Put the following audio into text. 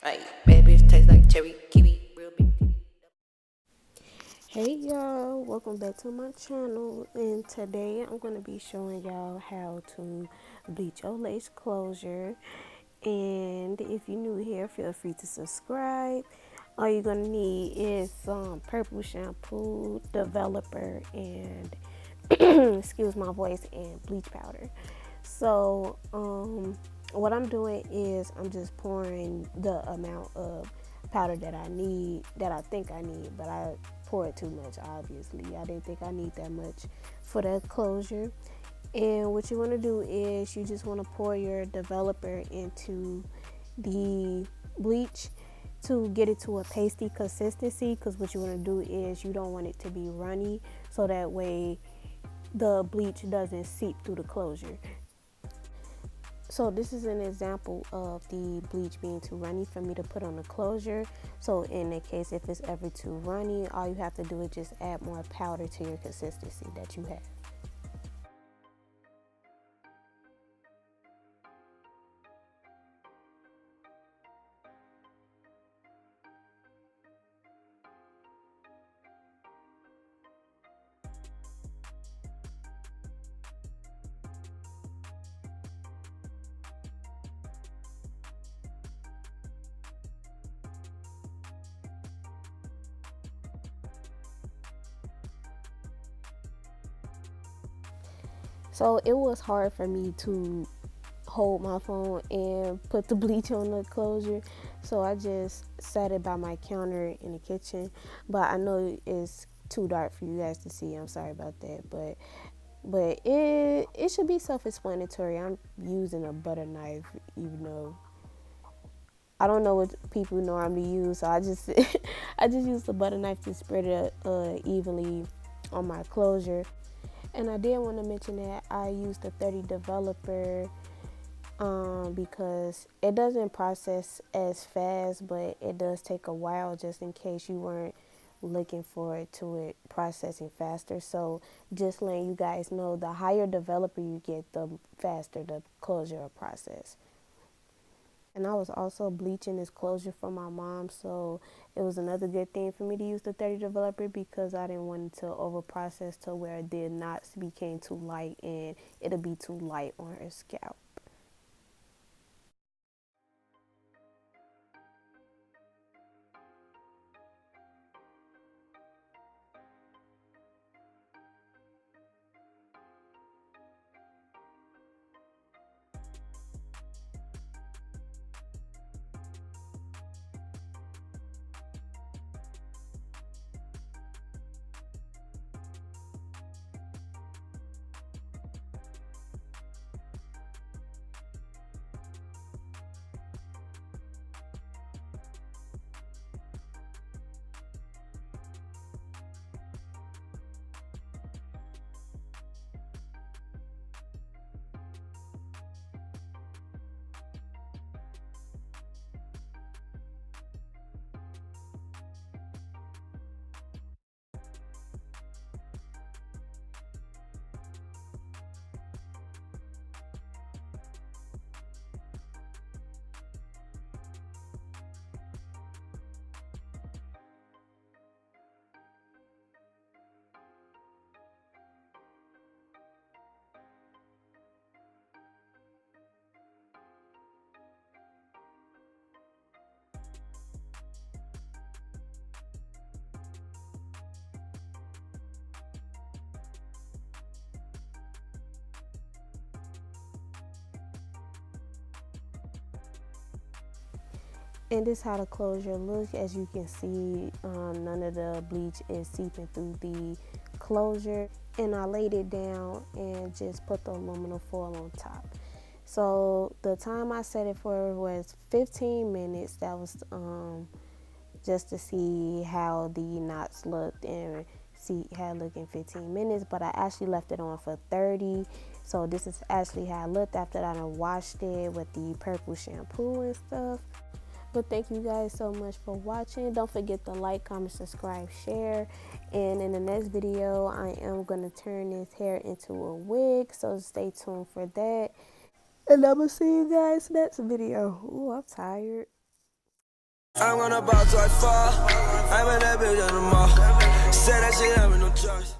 Ay, bad bitch taste like cherry, kiwi, real big titty. Hey y'all, welcome back to my channel, and today I'm going to be showing y'all how to bleach your lace closure. And if you're new here, feel free to subscribe. All you're going to need is some purple shampoo, developer, and excuse my voice, and bleach powder. So what I'm doing is I'm just pouring the amount of powder that I need, that I think I need, but I poured too much. Obviously I didn't think I need that much for that closure. And what you want to do is you just want to pour your developer into the bleach to get it to a pasty consistency, because what you want to do is you don't want it to be runny, so that way the bleach doesn't seep through the closure. So this is an example of the bleach being too runny for me to put on the closure. So in the case if it's ever too runny, all you have to do is just add more powder to your consistency that you have. So it was hard for me to hold my phone and put the bleach on the closure, so I just set it by my counter in the kitchen. But I know it's too dark for you guys to see, I'm sorry about that, but it should be self-explanatory. I'm using a butter knife, even though I don't know what people normally use, so I just I just use the butter knife to spread it evenly on my closure. And I did want to mention that I used the 30 developer because it doesn't process as fast, but it does take a while, just in case you weren't looking forward to it processing faster. So just letting you guys know, the higher developer you get, the faster the closure will process. And I was also bleaching this closure for my mom, so it was another good thing for me to use the 30 developer, because I didn't want it to over process to where it did not became too light and it'll be too light on her scalp. And this is how the closure looks. As you can see, none of the bleach is seeping through the closure. And I laid it down and just put the aluminum foil on top. So the time I set it for was 15 minutes. That was just to see how the knots looked, and see how it looked in 15 minutes. But I actually left it on for 30. So this is actually how it looked after I done washed it with the purple shampoo and stuff. But thank you guys so much for watching. Don't forget to like, comment, subscribe, share. And in the next video, I am going to turn this hair into a wig. So stay tuned for that. And I'm going to see you guys next video. Ooh, I'm tired. I'm gonna bounce till I fall. I'm in that bitch on the mall. Said that shit having no choice.